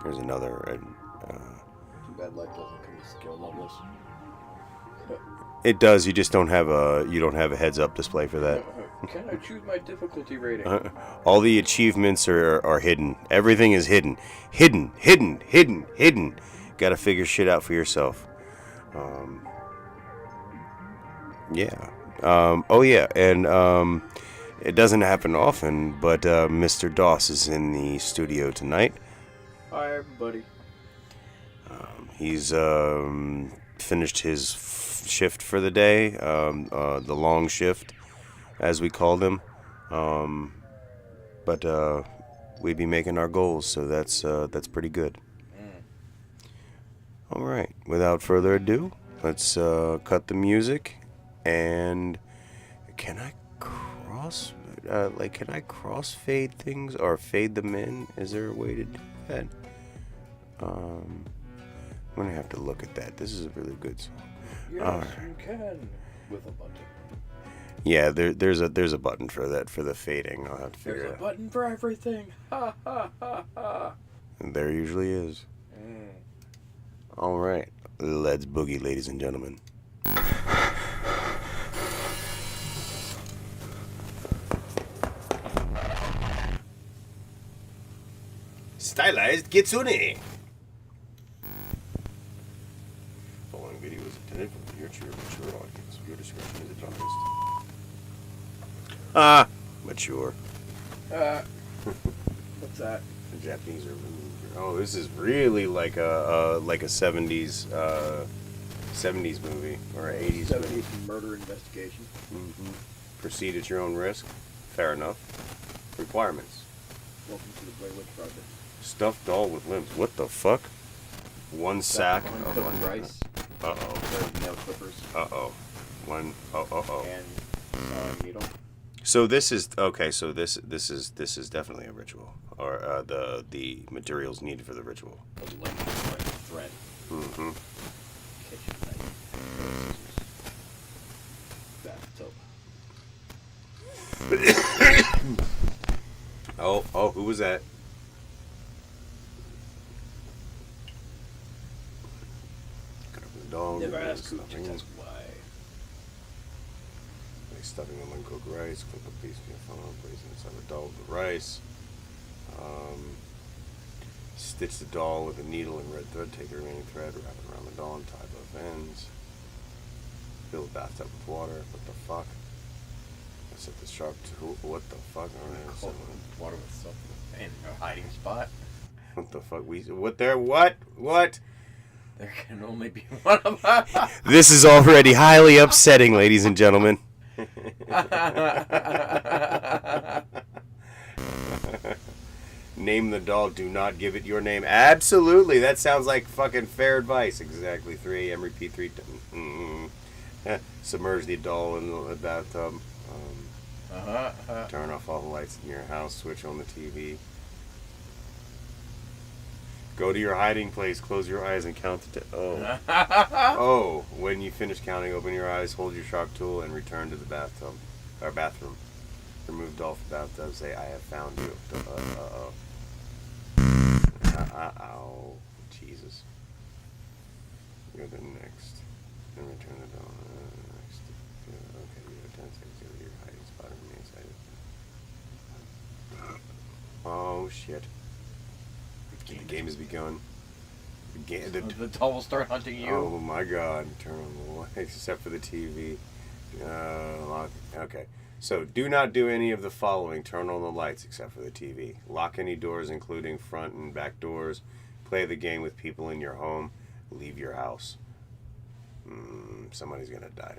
Here's another. Too bad life doesn't come with skill levels. It does. You just don't have a heads up display for that. Can I choose my difficulty rating? All the achievements are hidden. Everything is hidden. Hidden. Gotta figure shit out for yourself. Yeah. And it doesn't happen often, but Mr. Doss is in the studio tonight. Hi, everybody. He's finished his shift for the day, the long shift, as we called him. But we'd be making our goals, so that's pretty good. All right, without further ado, let's cut the music. And can I crossfade things or fade them in? Is there a way to do that? I'm gonna have to look at that. This is a really good song. Yes, you can with a button. Yeah, there's a button for that, for the fading. I'll have to figure it out. There's a button for everything. Ha ha ha ha. And there usually is. All right, let's boogie, ladies and gentlemen. Stylized Kitsune. Following video is intended for your mature audience. Your discretion is advised. Mature. What's that? The Japanese are. Oh, this is really like a 70s 70s movie or 80s 70s movie. murder investigation. Proceed at your own risk. Fair enough. Requirements. Welcome to the Blair Witch Project. Stuffed doll with limbs. What the fuck? One sack of uncooked rice. Nail clippers. One. And sewing needle. So this is okay. So this is definitely a ritual, or the materials needed for the ritual. A length of thread. Kitchen knife. Bathtub. Oh, who was that? Dog. Never ask who, just ask why. Stuffing them uncooked rice, cook a piece of your funnel, place it inside the doll with the rice. Stitch the doll with a needle and red thread, take the remaining thread, wrap it around the doll and tie both ends. Fill the bathtub with water. What the fuck? I set the sharp tool. What the fuck? Cold water with something in a hiding spot. What the fuck? What? There can only be one of us. This is already highly upsetting, ladies and gentlemen. Name the doll, do not give it your name. Absolutely, that sounds like fucking fair advice. Exactly. 3 a.m. repeat 3 times. Submerge the doll in the bathtub. Turn off all the lights in your house. Switch on the TV. Go to your hiding place, close your eyes, and count to Oh, when you finish counting, open your eyes, hold your sharp tool, and return to the bathtub or bathroom. Remove doll from bathtub. Say, "I have found you." Ow, Jesus. Go to next, and return the doll. Next. Okay, you have 10 seconds to go to your hiding spot and remain inside. Oh shit. The game has begun. The doll will start hunting you. Oh my god. Turn on the lights except for the TV. Okay. So, do not do any of the following. Turn on the lights except for the TV. Lock any doors, including front and back doors. Play the game with people in your home. Leave your house. Somebody's gonna die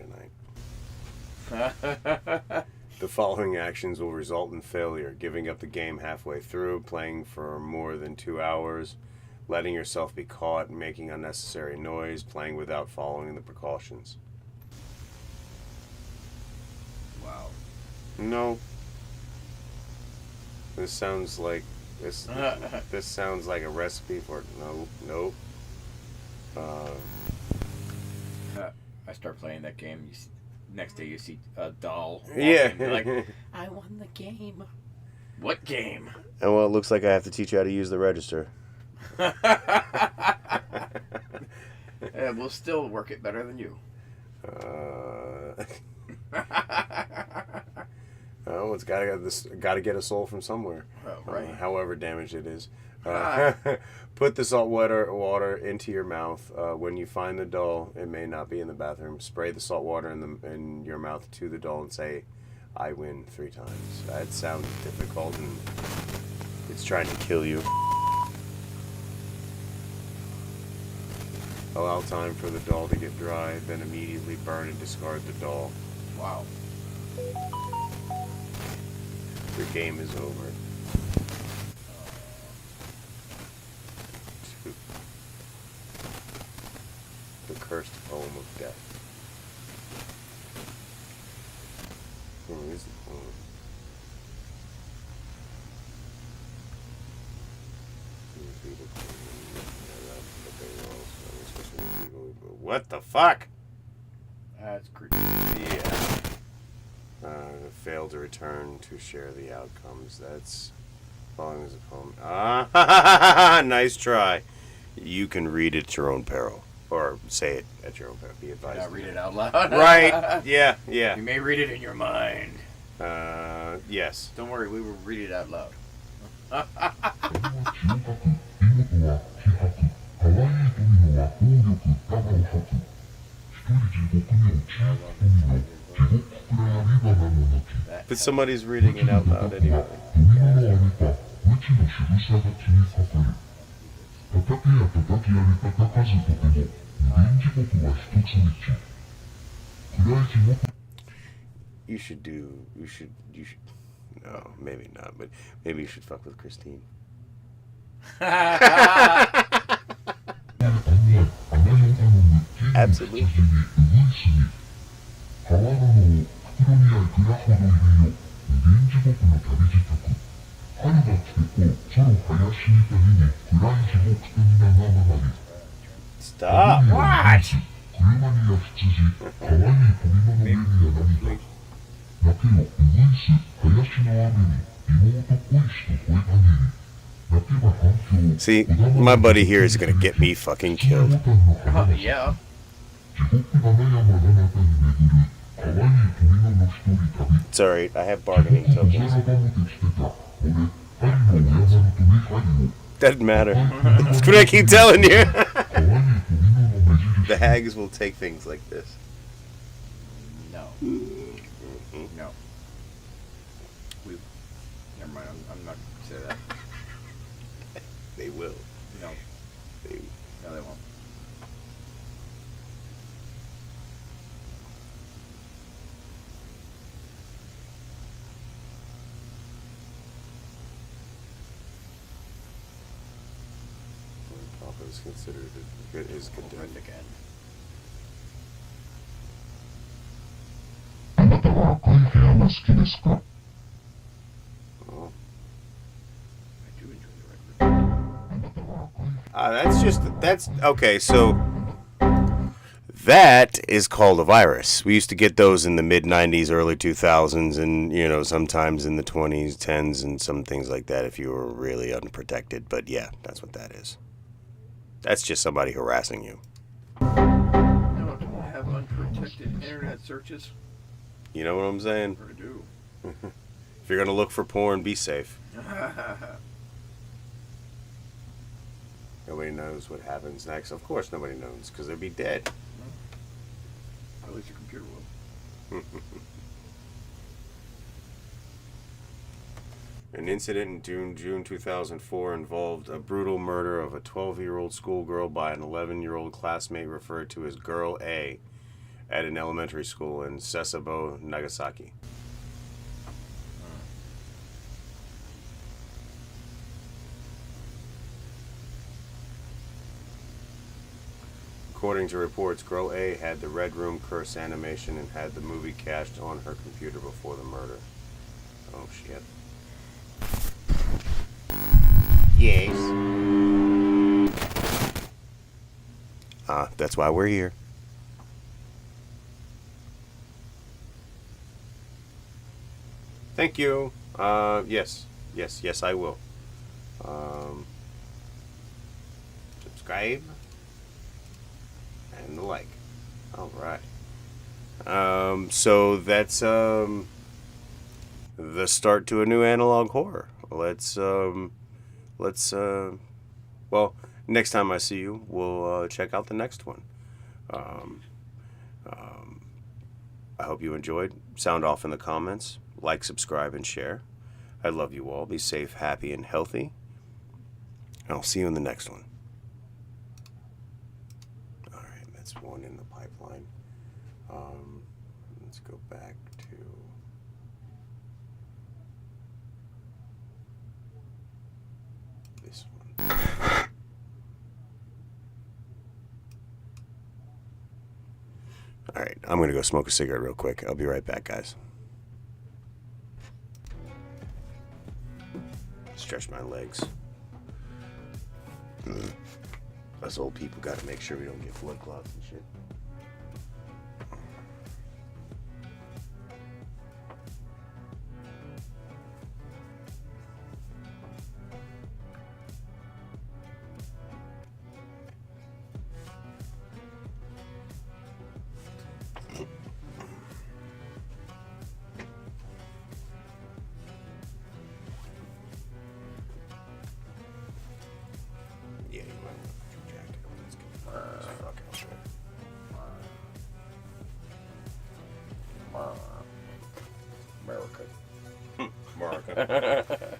tonight. The following actions will result in failure. Giving up the game halfway through, playing for more than 2 hours, letting yourself be caught, making unnecessary noise, playing without following the precautions. Wow. No. This sounds like this sounds like a recipe for nope. I start playing that game. Next day you see a doll. Yeah. Like, I won the game. What game? And well, it looks like I have to teach you how to use the register. We'll still work it better than you. Oh, it's gotta get a soul from somewhere. Oh, right. However damaged it is. Put the salt water into your mouth. When you find the doll, it may not be in the bathroom. Spray the salt water in your mouth to the doll and say, "I win" 3 times. That sounds difficult, and it's trying to kill you. Allow time for the doll to get dry, then immediately burn and discard the doll. Wow. Your game is over. The cursed poem of death. Where is the poem? What the fuck? That's creepy. Yeah. Failed to return to share the outcomes. That's following as a poem. Nice try. You can read it at your own peril. Or say it at your own peril. Be advised. Not read it out loud. Right. Yeah. You may read it in your mind. Yes. Don't worry, we will read it out loud. But somebody's reading it out loud anyway. You should. No, maybe not, but maybe you should fuck with Christine. Absolutely. Stop. What? See, my buddy here is gonna get me fucking killed. Yeah. It's alright, I have bargaining tokens. Doesn't matter. That's what I keep telling you. The hags will take things like this. No. No. Never mind, I'm not going to say that. They will. No. No, they won't. Papa is considered is condemned again. That's okay. So that is called a virus. We used to get those in the mid '90s, early 2000s, and sometimes in the 20s, 10s, and some things like that. If you were really unprotected, but yeah, that's what that is. That's just somebody harassing you. No, do I have unprotected internet searches? You know what I'm saying? I do. If you're gonna look for porn, be safe. Nobody knows what happens next. Of course nobody knows, because they'd be dead. At least your computer will. An incident in June 2004 involved a brutal murder of a 12-year-old schoolgirl by an 11-year-old classmate referred to as Girl A at an elementary school in Sasebo, Nagasaki. According to reports, Girl A had the Red Room curse animation and had the movie cached on her computer before the murder. Oh, shit. Yes. That's why we're here. Thank you. Yes, I will. Subscribe and the like. All right. So that's the start to a new analog horror. Let's well, next time I see you, we'll check out the next one. I hope you enjoyed. Sound off in the comments. Like, subscribe, and share. I love you all. Be safe, happy, and healthy. And I'll see you in the next one. All right, that's one in the pipeline. Let's go back to... this one. All right, I'm going to go smoke a cigarette real quick. I'll be right back, guys. Stretch my legs. Us old people got to make sure we don't get blood clots and shit. Yeah, you might want to put your jacket on. Let's get this fucking shit. America. America.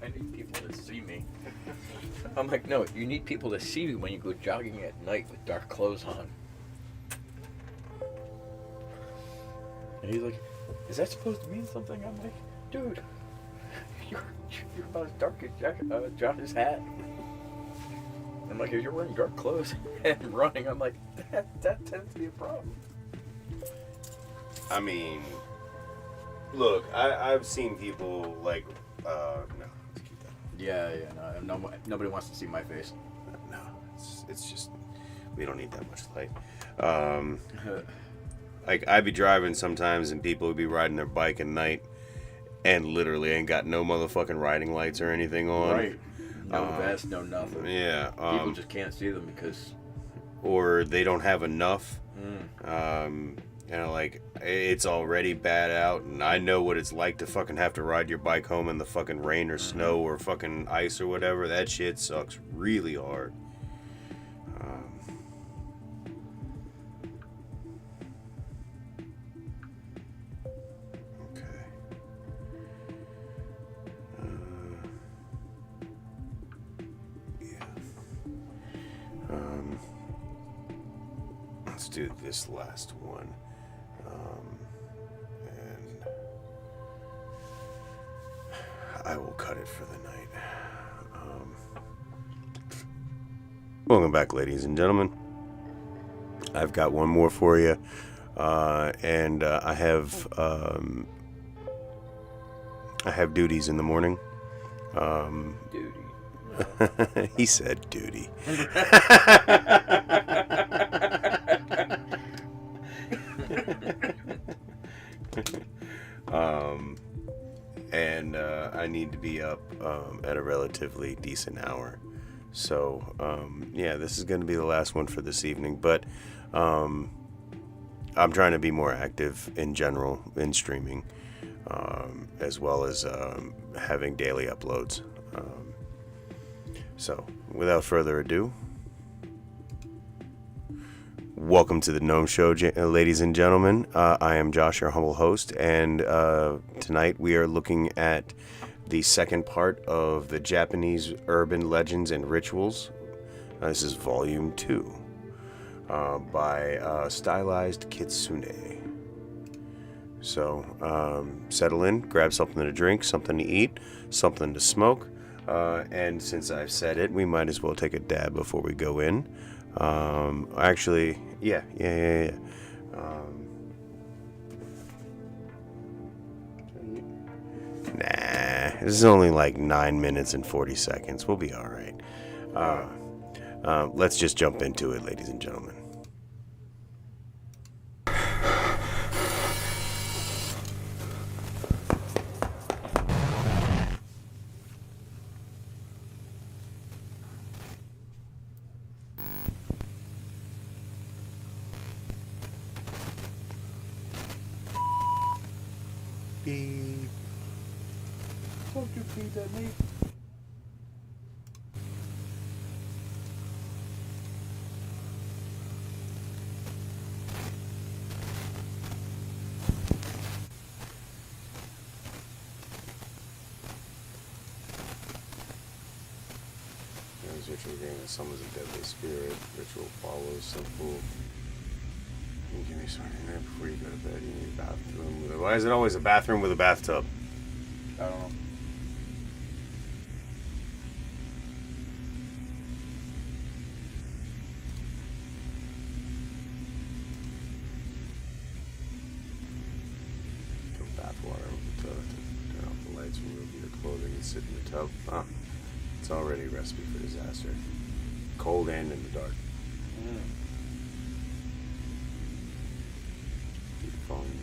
I need people to see me. I'm like, no, you need people to see you when you go jogging at night with dark clothes on. And he's like, is that supposed to mean something? I'm like, dude, you're about as dark as Josh's hat. I'm like, if you're wearing dark clothes and running, I'm like, that tends to be a problem. I mean, look, I've seen people like, no, let's keep that. Yeah, no, nobody wants to see my face. No, it's just, we don't need that much light. Like, I'd be driving sometimes and people would be riding their bike at night and literally ain't got no motherfucking riding lights or anything on. Right. No vest, no nothing. Yeah. People just can't see them because... Or they don't have enough. You know, like, it's already bad out, and I know what it's like to fucking have to ride your bike home in the fucking rain or snow or fucking ice or whatever. That shit sucks really hard. Okay. Yeah. Let's do this last one. And I will cut it for the night. Welcome back, ladies and gentlemen. I've got one more for you. And I have duties in the morning. Duty. He said duty. And I need to be up at a relatively decent hour. So, yeah, this is going to be the last one for this evening. But I'm trying to be more active in general in streaming, as well as having daily uploads. So, without further ado, welcome to the Gnome Show, ladies and gentlemen. I am Josh, your humble host, and tonight we are looking at the second part of the Japanese Urban Legends and Rituals. This is Volume 2 by Stylized Kitsune. So, settle in, grab something to drink, something to eat, something to smoke. And since I've said it, we might as well take a dab before we go in. Actually, yeah. Nah, this is only like 9 minutes and 40 seconds. We'll be all right. Let's just jump into it, ladies and gentlemen. Beep. Don't you beep at me? Ritual game that summons a deadly spirit. Ritual follows simple. You give me something there before you go to bed. You need a bathroom. Why is it always a bathroom with a bathtub? I don't know. Fill bath water with the tub. Turn off the lights, remove your clothing, and sit in the tub. It's already a recipe for disaster. Cold and in the dark. Keep following me.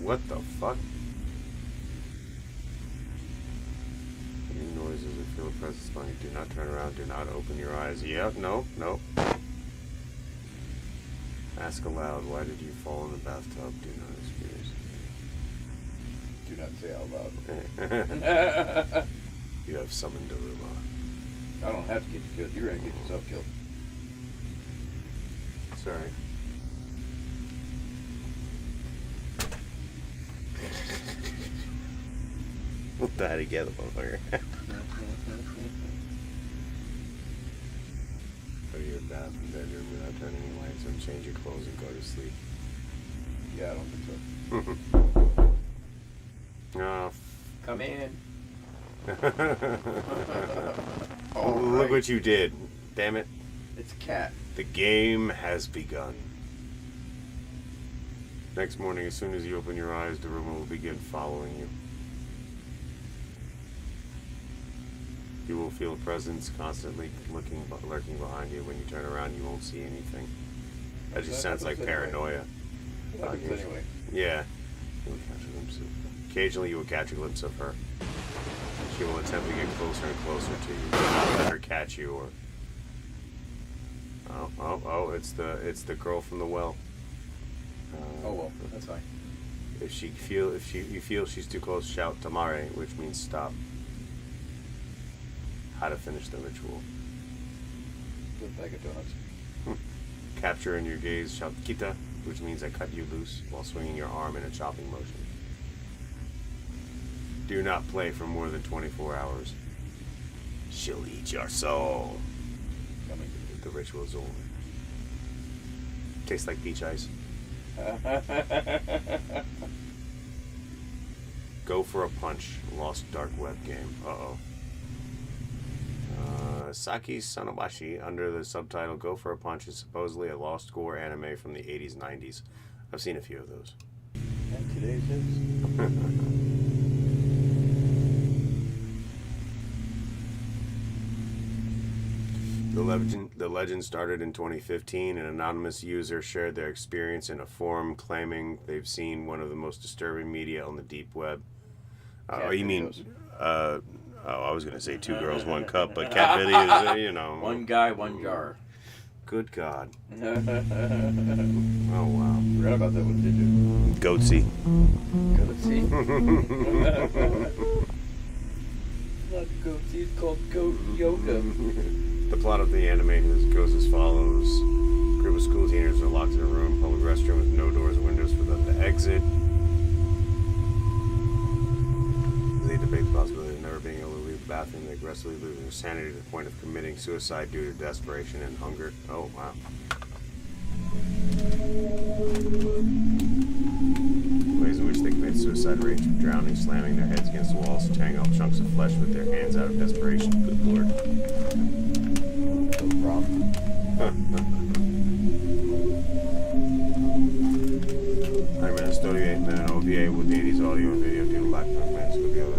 What the fuck? Any noises or feel a presence among you, do not turn around, do not open your eyes. Yep, no. Ask aloud, why did you fall in the bathtub? Do not experience. Do not say out loud. You have summoned Daruma. I don't have to get you killed. You're gonna get yourself killed. Sorry. We'll die together, motherfucker. Go to your bathroom bedroom without turning any lights on, change your clothes and go to sleep. Yeah, I don't think so. Oh. Come in. Look what you did. Damn it. It's a cat. The game has begun. Next morning, as soon as you open your eyes, the rumor will begin following you. You will feel a presence constantly lurking behind you. When you turn around, you won't see anything. That just sounds like paranoia. Anyway. Yeah. You will catch a glimpse of. Occasionally, you will catch a glimpse of her. She will attempt to get closer and closer to you. Do not let her catch you, or. Oh! It's the girl from the well. Oh well, that's fine. If you feel she's too close, shout Tamare, which means stop. How to finish the ritual. Good bag of donuts. Capture in your gaze, shout Kita, which means I cut you loose, while swinging your arm in a chopping motion. Do not play for more than 24 hours. She'll eat your soul. The ritual is over. Tastes like beach ice. Go for a punch. Lost dark web game. Uh-oh. Saki Sonobashi, under the subtitle Go for a Punch, is supposedly a lost gore anime from the 80s, 90s. I've seen a few of those. And today's is... The legend started in 2015. An anonymous user shared their experience in a forum claiming they've seen one of the most disturbing media on the deep web. You mean... I was going to say 2 girls, 1 cup, but cat videos, you know. 1 guy, 1 jar. Good God. Oh, wow. Forgot about that one, did you? Goatsy. Goatsy? Not goatsy, it's called goat yoga. The plot of the anime goes as follows. A group of school teenagers are locked in a room, public restroom with no doors or windows for them to exit. They debate the possibility of never being able to leave the bathroom. They aggressively losing their sanity to the point of committing suicide due to desperation and hunger. Oh, wow. Ways in which they commit suicide range from drowning, slamming their heads against the walls, tearing off chunks of flesh with their hands out of desperation. Good lord. No problem. I'm in a studio in an OVA with 80s audio and video to black movements together.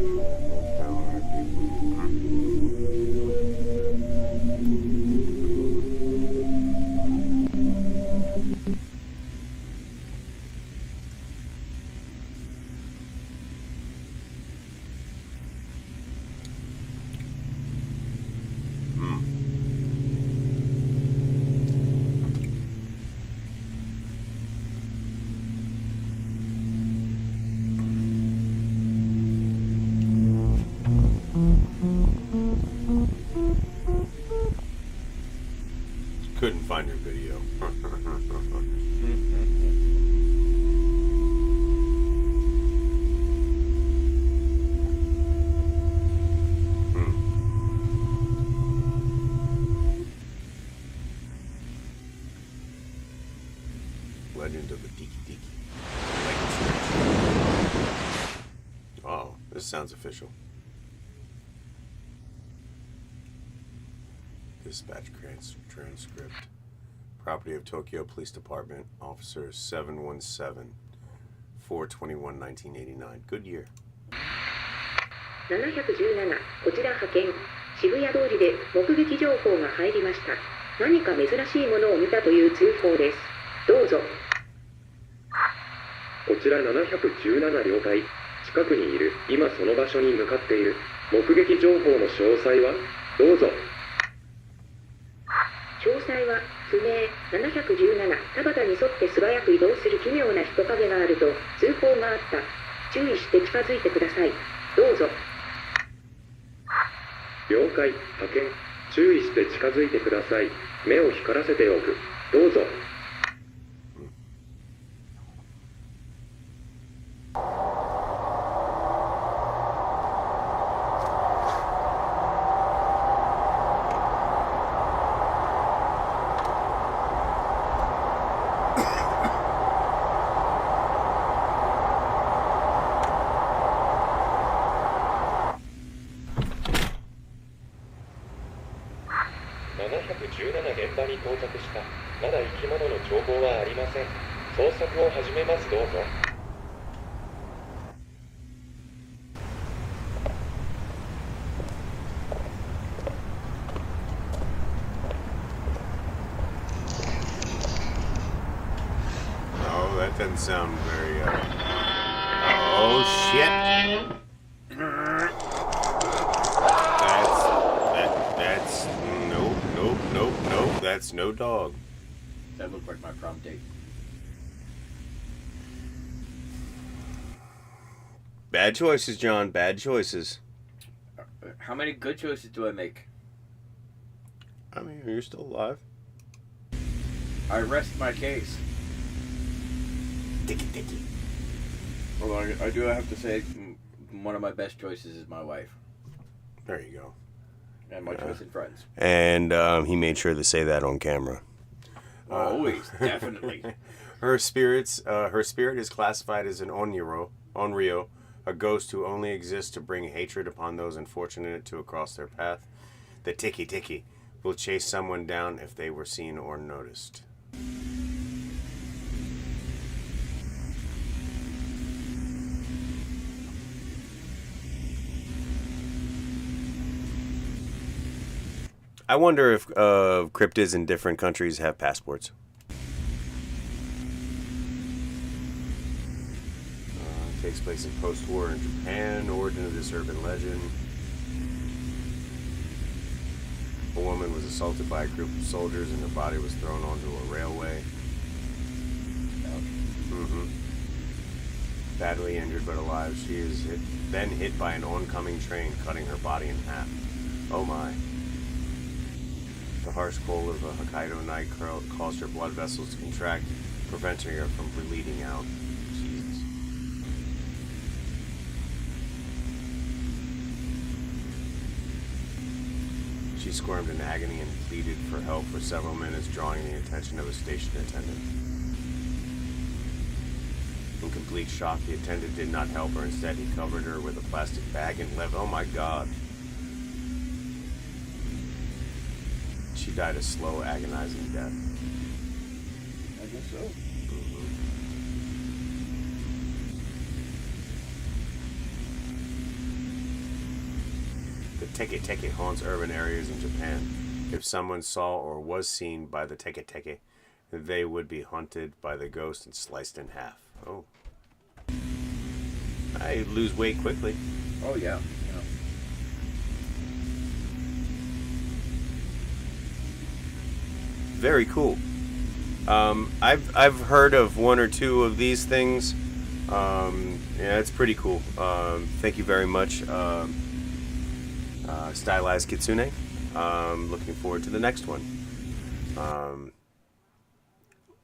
Couldn't find your video. Legend of the Diki Diki. Oh, this sounds official. Dispatch transcript. Property of Tokyo Police Department. Officer 717. 4/21/1989. Good year. 717こちら派遣。渋谷通りで目撃情報が入りました。何か珍しいものを見たという通報です。どうぞ。こちら717了解。近くにいる。今その場所に向かっている。目撃情報の詳細はどうぞ。詳細は不明。717田畑に沿って素早く移動する奇妙な人影があると通報があった。注意して近づいてください。どうぞ。了解、派遣。注意して近づいてください。目を光らせておく。どうぞ。717現場に到着した。まだ生き物の情報はありません。捜索を始めます。どうぞ。Oh, that doesn't sound very, oh, shit. That's, nope, that's no dog. That looked like my prom date. Bad choices, John, bad choices. How many good choices do I make? I mean, you're still alive. I rest my case. Dicky. Although I do have to say, one of my best choices is my wife. There you go. And my choice in friends. And he made sure to say that on camera. Always, definitely. Her spirit is classified as an onryo, a ghost who only exists to bring hatred upon those unfortunate to cross their path. The tiki will chase someone down if they were seen or noticed. I wonder if cryptids in different countries have passports. Takes place in post-war in Japan. Origin of this urban legend. A woman was assaulted by a group of soldiers and her body was thrown onto a railway. Badly injured but alive. She is then hit by an oncoming train, cutting her body in half. Oh my. The harsh cold of a Hokkaido night caused her blood vessels to contract, preventing her from bleeding out. Jesus. She squirmed in agony and pleaded for help for several minutes, drawing the attention of a station attendant. In complete shock, the attendant did not help her. Instead, he covered her with a plastic bag and left. Oh my God. She died a slow, agonizing death. I guess so. The teke haunts urban areas in Japan. If someone saw or was seen by the teke, they would be hunted by the ghost and sliced in half. Oh. I lose weight quickly. Oh, yeah. Very cool. I've heard of one or two of these things. Yeah, it's pretty cool. Thank you very much, Stylized Kitsune. Looking forward to the next one.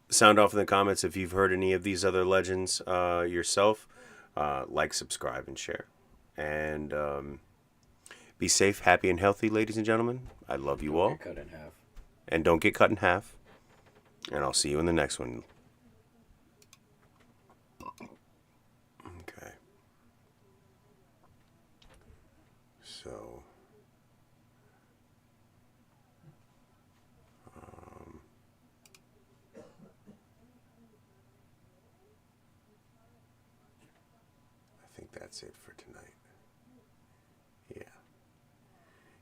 Sound off in the comments if you've heard any of these other legends yourself. Like, subscribe, and share. And be safe, happy, and healthy, ladies and gentlemen. I love you all. Don't get cut in half. And don't get cut in half. And I'll see you in the next one. Okay. So. I think that's it for tonight.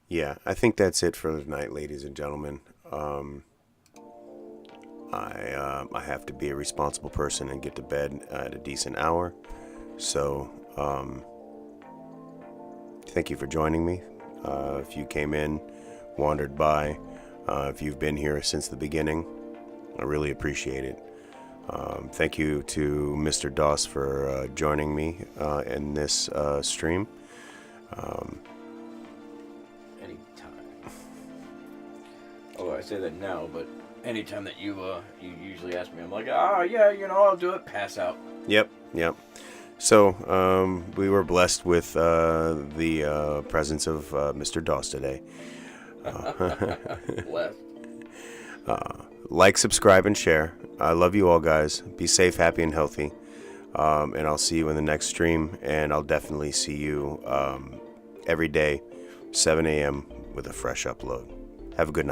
Yeah, I think that's it for tonight, ladies and gentlemen. I have to be a responsible person and get to bed at a decent hour. So, thank you for joining me. If you came in, wandered by, If you've been here since the beginning, I really appreciate it. Thank you to Mr. Doss for joining me in this stream. Anytime. Oh, I say that now, but anytime that you usually ask me, I'm like, yeah, I'll do it. Pass out. Yep. So we were blessed with the presence of Mr. Doss today. Blessed. Like, subscribe, and share. I love you all, guys. Be safe, happy, and healthy. And I'll see you in the next stream. And I'll definitely see you every day, 7 a.m. with a fresh upload. Have a good night.